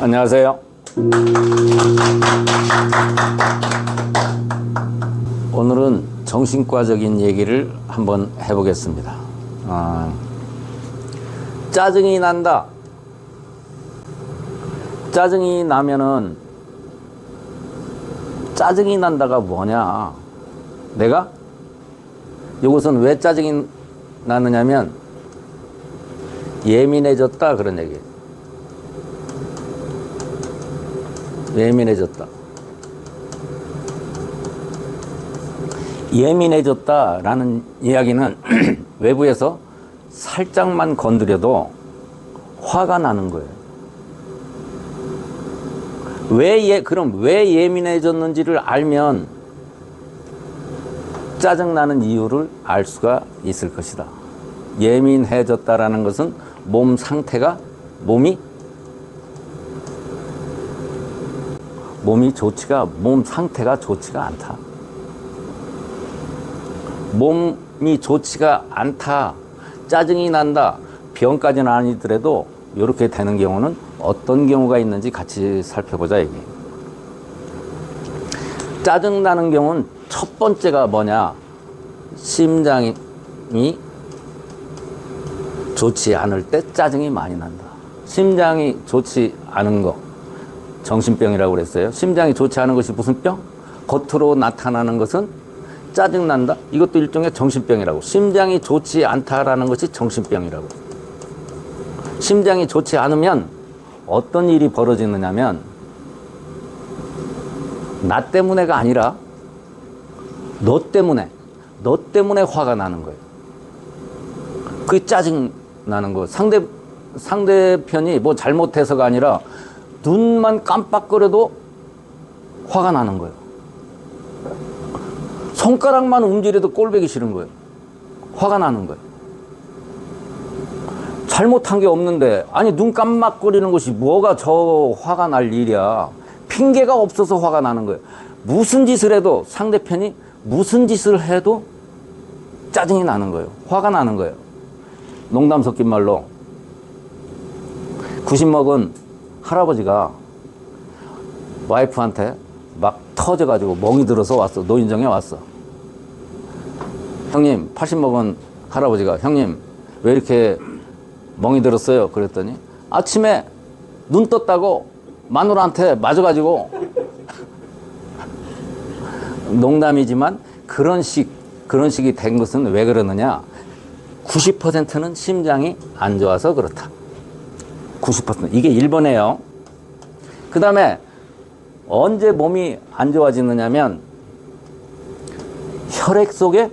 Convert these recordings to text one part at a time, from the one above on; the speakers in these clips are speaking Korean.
안녕하세요. 오늘은 정신과적인 얘기를 한번 해보겠습니다. 짜증이 난다. 짜증이 나면은 짜증이 난다가 뭐냐? 내가 이것은 왜 짜증이 나느냐면 예민해졌다 그런 얘기예요. 예민해졌다. 예민해졌다라는 이야기는 외부에서 살짝만 건드려도 화가 나는 거예요. 그럼 왜 예민해졌는지를 알면 짜증나는 이유를 알 수가 있을 것이다. 예민해졌다라는 것은 몸 상태가, 몸 상태가 좋지가 않다. 몸이 좋지가 않다. 짜증이 난다. 병까지는 아니더라도 이렇게 되는 경우는 어떤 경우가 있는지 같이 살펴보자 이게. 짜증 나는 경우는 첫 번째가 뭐냐? 심장이 좋지 않을 때 짜증이 많이 난다. 심장이 좋지 않은 거 정신병이라고 그랬어요. 심장이 좋지 않은 것이 무슨 병? 겉으로 나타나는 것은 짜증난다. 이것도 일종의 정신병이라고. 심장이 좋지 않다라는 것이 정신병이라고. 심장이 좋지 않으면 어떤 일이 벌어지느냐면 나 때문에가 아니라 너 때문에 화가 나는 거예요. 그게 짜증 나는 거. 상대편이 뭐 잘못해서가 아니라 눈만 깜빡거려도 화가 나는 거예요. 손가락만 움직여도 꼴보기 싫은 거예요. 화가 나는 거예요. 잘못한 게 없는데, 아니 눈 깜빡거리는 것이 뭐가 저 화가 날 일이야. 핑계가 없어서 화가 나는 거예요. 무슨 짓을 해도, 상대편이 무슨 짓을 해도 짜증이 나는 거예요. 화가 나는 거예요. 농담 섞인 말로 90 먹은 할아버지가 와이프한테 막 터져가지고 멍이 들어서 왔어. 노인정에 왔어. 형님, 80 먹은 할아버지가, 형님 왜 이렇게 멍이 들었어요? 그랬더니 아침에 눈 떴다고 마누라한테 맞아가지고. 농담이지만 그런 식이 된 것은 왜 그러느냐? 90%는 심장이 안 좋아서 그렇다. 90%. 이게 1번이에요. 그 다음에 언제 몸이 안 좋아지느냐면 혈액 속에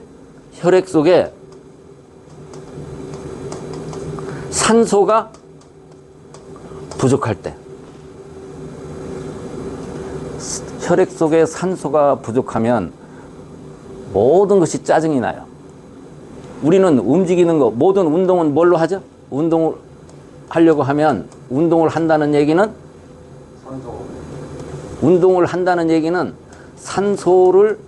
산소가 부족할 때. 혈액 속에 산소가 부족하면 모든 것이 짜증이 나요. 우리는 움직이는 거, 모든 운동은 뭘로 하죠? 운동을 하려고 하면, 운동을 한다는 얘기는 산소를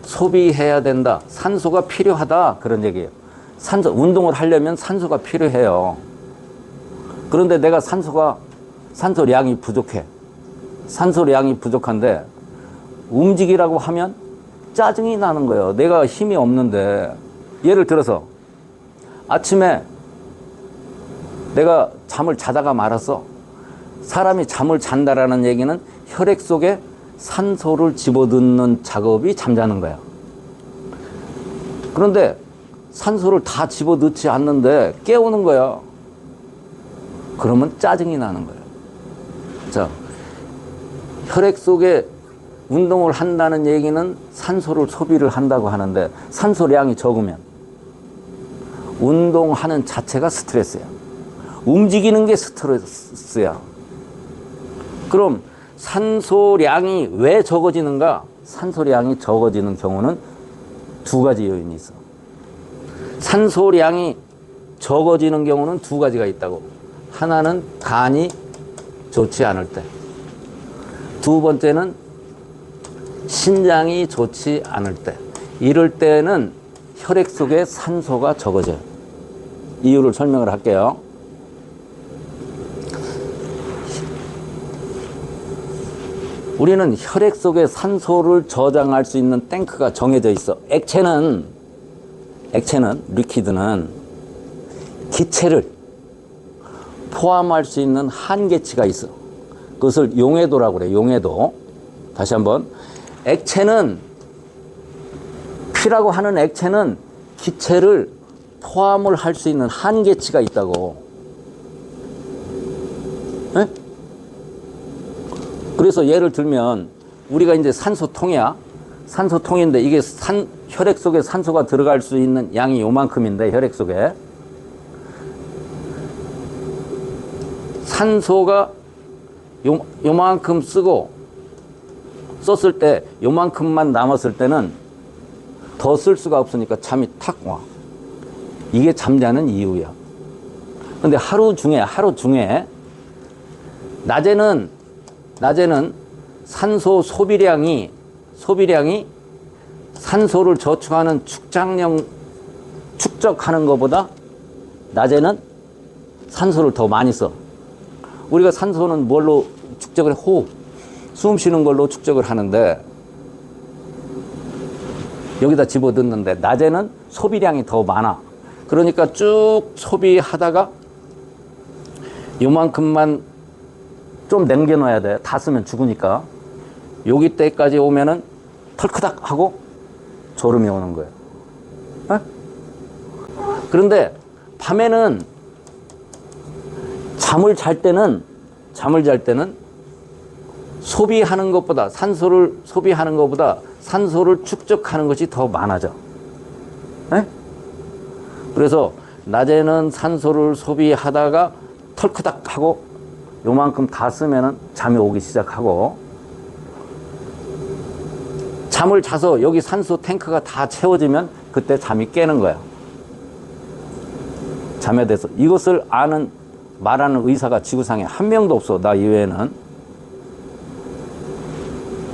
소비해야 된다. 산소가 필요하다. 그런 얘기예요. 운동을 하려면 산소가 필요해요. 그런데 내가 산소량이 부족해. 산소량이 부족한데 움직이라고 하면 짜증이 나는 거예요. 내가 힘이 없는데. 예를 들어서 아침에 내가 잠을 자다가 말았어. 사람이 잠을 잔다라는 얘기는 혈액 속에 산소를 집어넣는 작업이 잠자는 거야. 그런데 산소를 다 집어넣지 않는데 깨우는 거야. 그러면 짜증이 나는 거야. 자, 혈액 속에 운동을 한다는 얘기는 산소를 소비를 한다고 하는데 산소량이 적으면 운동하는 자체가 스트레스야. 움직이는 게 스트레스야. 그럼 산소량이 왜 적어지는가? 산소량이 적어지는 경우는 두 가지 요인이 있어. 산소량이 적어지는 경우는 두 가지가 있다고. 하나는 간이 좋지 않을 때. 두 번째는 신장이 좋지 않을 때. 이럴 때는 혈액 속에 산소가 적어져요. 이유를 설명을 할게요. 우리는 혈액 속에 산소를 저장할 수 있는 탱크가 정해져 있어. 액체는 리퀴드는 기체를 포함할 수 있는 한계치가 있어. 그것을 용해도라고 그래. 용해도. 다시 한번. 액체는, 피라고 하는 액체는 기체를 포함을 할 수 있는 한계치가 있다고. 네? 그래서 예를 들면 우리가 이제 산소통이야. 산소통인데 이게 혈액 속에 산소가 들어갈 수 있는 양이 요만큼인데, 혈액 속에 산소가 요만큼 썼을 때 요만큼만 남았을 때는 더 쓸 수가 없으니까 잠이 탁 와. 이게 잠자는 이유야. 근데 하루 중에 낮에는 산소 소비량이 산소를 저축하는 축적하는 것보다 낮에는 산소를 더 많이 써. 우리가 산소는 뭘로 축적을 해? 호흡, 숨 쉬는 걸로 축적을 하는데, 여기다 집어넣는데 낮에는 소비량이 더 많아. 그러니까 쭉 소비하다가 요만큼만 좀 남겨놔야 돼. 다 쓰면 죽으니까. 여기 때까지 오면은 털크닥 하고 졸음이 오는 거예요. 어? 그런데 밤에는 잠을 잘 때는 소비하는 것보다, 산소를 소비하는 것보다 산소를 축적하는 것이 더 많아져. 에? 그래서 낮에는 산소를 소비하다가 털크닥 하고 요만큼 다 쓰면은 잠이 오기 시작하고, 잠을 자서 여기 산소 탱크가 다 채워지면 그때 잠이 깨는 거야. 잠에 대해서. 이것을 말하는 의사가 지구상에 한 명도 없어. 나 이외에는.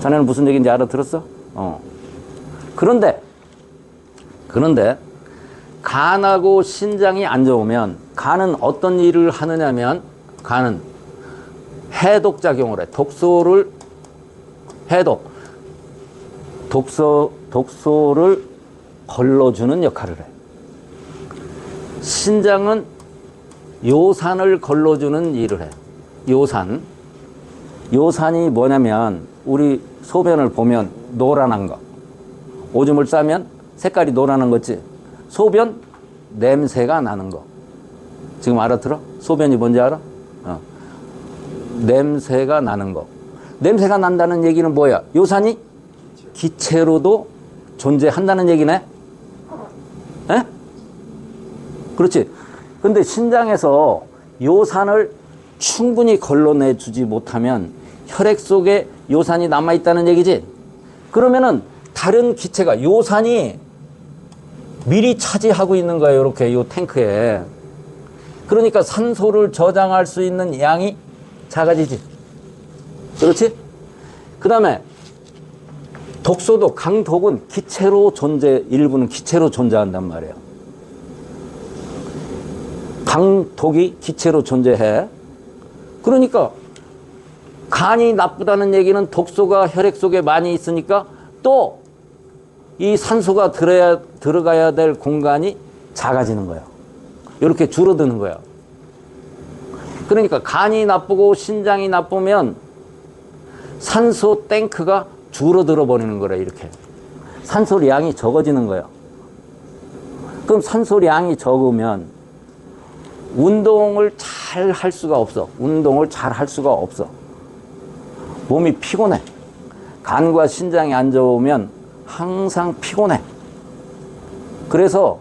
자네는 무슨 얘기인지 알아들었어? 그런데 간하고 신장이 안 좋으면, 간은 어떤 일을 하느냐면, 간은 해독작용을 해. 독소를 걸러주는 역할을 해. 신장은 요산을 걸러주는 일을 해. 요산이 뭐냐면, 우리 소변을 보면 노란한 거, 오줌을 싸면 색깔이 노란한 거지. 소변 냄새가 나는 거. 지금 알아들어? 소변이 뭔지 알아? 냄새가 나는 거. 냄새가 난다는 얘기는 뭐야? 요산이 기체로도 존재한다는 얘기네? 에? 그렇지. 근데 신장에서 요산을 충분히 걸러내주지 못하면 혈액 속에 요산이 남아있다는 얘기지. 그러면은 다른 기체가, 요산이 미리 차지하고 있는 거예요. 이렇게 요 탱크에. 그러니까 산소를 저장할 수 있는 양이 작아지지. 그렇지? 그 다음에 독소도, 강독은 일부는 기체로 존재한단 말이에요. 강독이 기체로 존재해. 그러니까 간이 나쁘다는 얘기는 독소가 혈액 속에 많이 있으니까 또 이 산소가 들어가야 될 공간이 작아지는 거예요. 이렇게 줄어드는 거예요. 그러니까 간이 나쁘고 신장이 나쁘면 산소 탱크가 줄어들어 버리는 거래. 이렇게 산소량이 적어지는 거예요. 그럼 산소량이 적으면 운동을 잘 할 수가 없어. 몸이 피곤해. 간과 신장이 안 좋으면 항상 피곤해. 그래서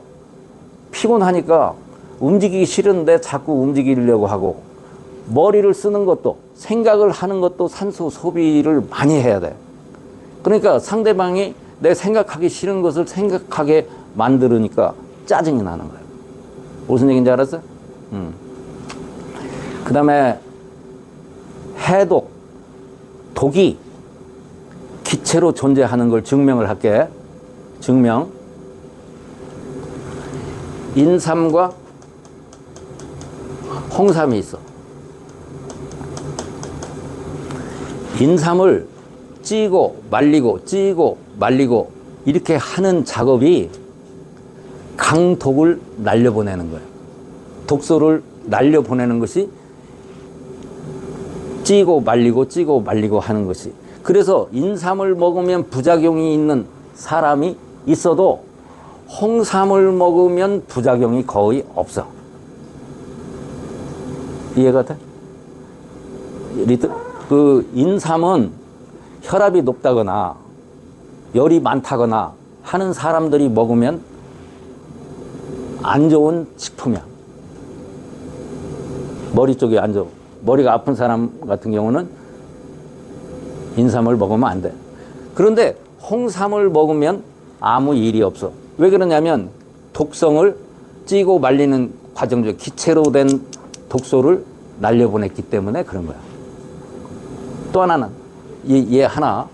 피곤하니까 움직이기 싫은데 자꾸 움직이려고 하고, 머리를 쓰는 것도, 생각을 하는 것도 산소 소비를 많이 해야 돼. 그러니까 상대방이 내 생각하기 싫은 것을 생각하게 만들으니까 짜증이 나는 거예요. 무슨 얘기인지 알았어? 그 다음에 독이 기체로 존재하는 걸 증명을 할게. 인삼과 홍삼이 있어. 인삼을 찌고 말리고 찌고 말리고 이렇게 하는 작업이 강독을 날려보내는 거예요. 독소를 날려보내는 것이 찌고 말리고 하는 것이. 그래서 인삼을 먹으면 부작용이 있는 사람이 있어도 홍삼을 먹으면 부작용이 거의 없어. 이해가 돼? 그 인삼은 혈압이 높다거나 열이 많다거나 하는 사람들이 먹으면 안 좋은 식품이야. 머리 쪽이 안 좋아. 머리가 아픈 사람 같은 경우는 인삼을 먹으면 안 돼. 그런데 홍삼을 먹으면 아무 일이 없어. 왜 그러냐면 독성을 찌고 말리는 과정 중에 기체로 된 독소를 날려보냈기 때문에 그런 거야. 또 하나는 얘 하나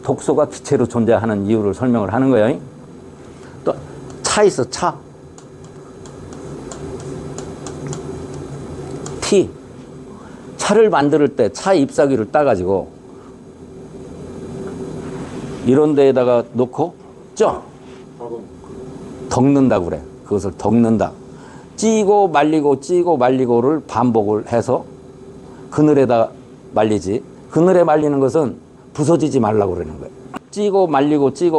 독소가 기체로 존재하는 이유를 설명을 하는 거예요. 또 차 있어. 차. 티. 차를 만들 때 차 잎사귀를 따가지고 이런 데에다가 놓고 쪄. 덕는다고 그래. 그것을 덕는다. 찌고 말리고를 반복을 해서 그늘에다 말리지. 그늘에 말리는 것은 부서지지 말라고 그러는 거예요. 찌고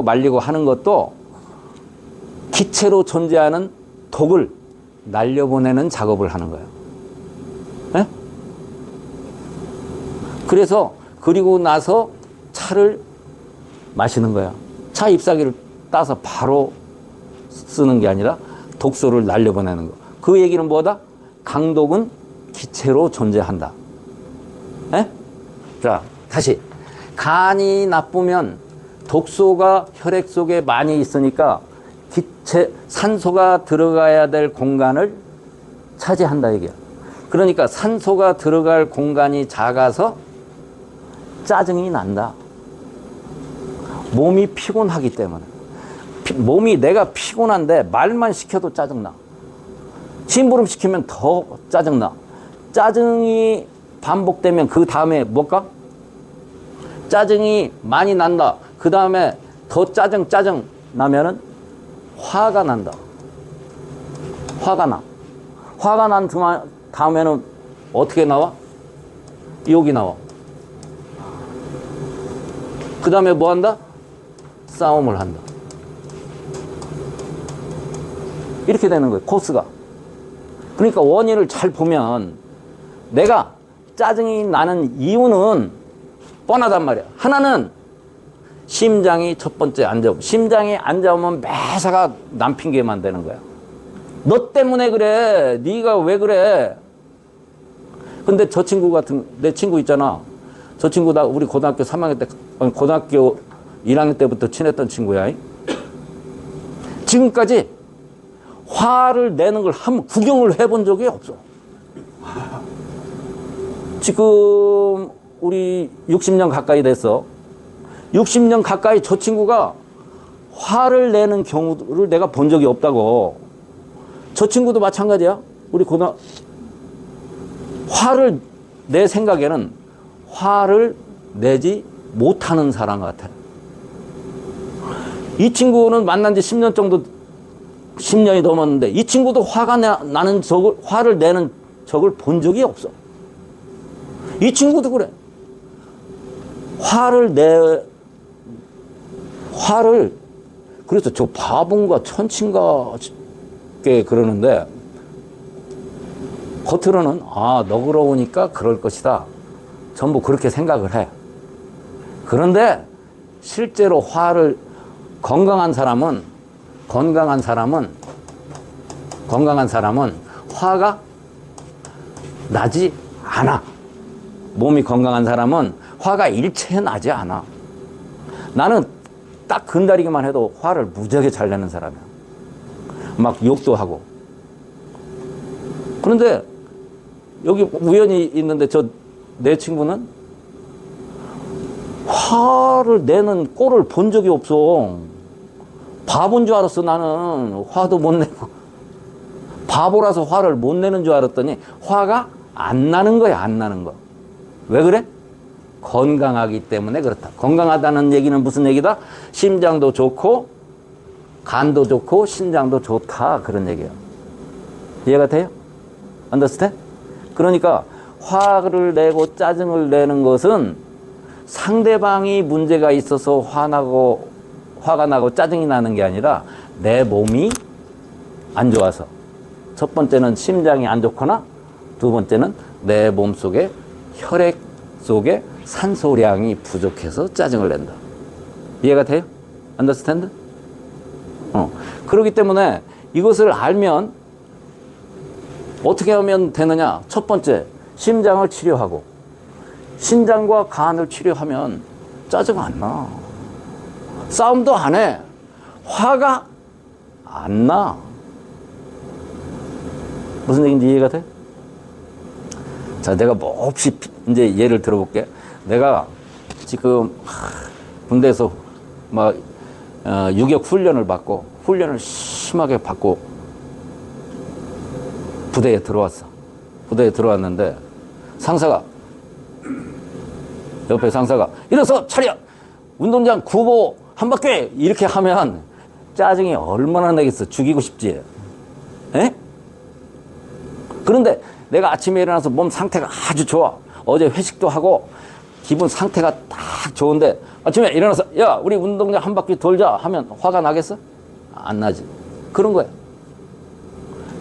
말리고 하는 것도 기체로 존재하는 독을 날려보내는 작업을 하는 거예요. 네? 그래서 그리고 나서 차를 마시는 거야. 차 잎사귀를 따서 바로 쓰는 게 아니라 독소를 날려보내는 거. 그 얘기는 뭐다? 강독은 기체로 존재한다. 에? 자, 다시. 간이 나쁘면 독소가 혈액 속에 많이 있으니까 산소가 들어가야 될 공간을 차지한다 이게야. 그러니까 산소가 들어갈 공간이 작아서 짜증이 난다. 몸이 피곤하기 때문에. 몸이 내가 피곤한데 말만 시켜도 짜증나. 심부름 시키면 더 짜증나. 짜증이 반복되면 그 다음에 뭘까? 짜증이 많이 난다. 그 다음에 더 짜증 나면은 화가 난다. 화가 나. 화가 난 다음에는 어떻게 나와? 욕이 나와. 그 다음에 뭐 한다? 싸움을 한다. 이렇게 되는 거예요. 코스가. 그러니까 원인을 잘 보면 내가 짜증이 나는 이유는 뻔하단 말이야. 하나는 심장이 첫 번째 안 잡으면, 심장이 안 잡으면 매사가 남 핑계만 되는 거야. 너 때문에 그래. 네가 왜 그래. 근데 저 친구 내 친구 있잖아. 저 친구 우리 고등학교 3학년 때, 고등학교 1학년 때부터 친했던 친구야. 지금까지 화를 내는 걸 한번 구경을 해본 적이 없어. 지금 우리 60년 가까이 됐어. 60년 가까이 저 친구가 화를 내는 경우를 내가 본 적이 없다고. 저 친구도 마찬가지야. 우리 화를 내 생각에는 화를 내지 못하는 사람 같아. 이 친구는 만난 지 10년 정도, 10년이 넘었는데 이 친구도 화를 내는 적을 본 적이 없어. 이 친구도 그래. 그래서 저 바본가 천친가 그러는데 겉으로는 너그러우니까 그럴 것이다. 전부 그렇게 생각을 해. 그런데 실제로 건강한 사람은 화가 나지 않아. 몸이 건강한 사람은 화가 일체 나지 않아. 나는 딱 근다리기만 해도 화를 무지하게 잘 내는 사람이야. 막 욕도 하고. 그런데 여기 우연히 있는데 내 친구는 화를 내는 꼴을 본 적이 없어. 바본 줄 알았어. 나는 화도 못 내고 바보라서 화를 못 내는 줄 알았더니 화가 안 나는 거야. 안 나는 거. 왜 그래? 건강하기 때문에 그렇다. 건강하다는 얘기는 무슨 얘기다? 심장도 좋고 간도 좋고 신장도 좋다, 그런 얘기예요. 이해가 돼요? understand? 그러니까 화를 내고 짜증을 내는 것은 상대방이 문제가 있어서 화가 나고 짜증이 나는 게 아니라 내 몸이 안 좋아서. 첫 번째는 심장이 안 좋거나 두 번째는 내 몸속에 혈액 속에 산소량이 부족해서 짜증을 낸다. 이해가 돼요? understand? 그렇기 때문에 이것을 알면 어떻게 하면 되느냐? 첫 번째, 심장을 치료하고 신장과 간을 치료하면 짜증 안 나. 싸움도 안 해. 화가 안 나. 무슨 얘기인지 이해가 돼? 자, 내가 몹시 이제 예를 들어볼게. 내가 지금 군대에서 막 유격 훈련을 받고 훈련을 심하게 받고 부대에 들어왔어. 부대에 들어왔는데 상사가 옆에 상사가 일어서 차려 운동장 구보 한 바퀴 이렇게 하면 짜증이 얼마나 나겠어. 죽이고 싶지. 에? 그런데 내가 아침에 일어나서 몸 상태가 아주 좋아. 어제 회식도 하고 기분 상태가 딱 좋은데 아침에 일어나서 야 우리 운동장 한 바퀴 돌자 하면 화가 나겠어? 안 나지. 그런 거야.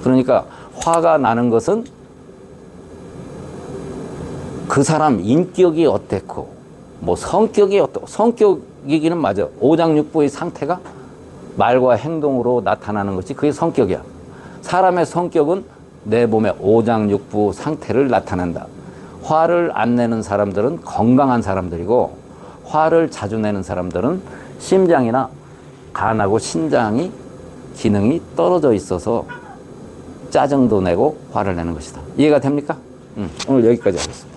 그러니까 화가 나는 것은 그 사람 인격이 어땠고 뭐 성격이 어떻고, 성격이기는 맞아. 오장육부의 상태가 말과 행동으로 나타나는 것이 그게 성격이야. 사람의 성격은 내 몸의 오장육부 상태를 나타낸다. 화를 안 내는 사람들은 건강한 사람들이고 화를 자주 내는 사람들은 심장이나 간하고 신장이 기능이 떨어져 있어서 짜증도 내고 화를 내는 것이다. 이해가 됩니까? 오늘 여기까지 하겠습니다.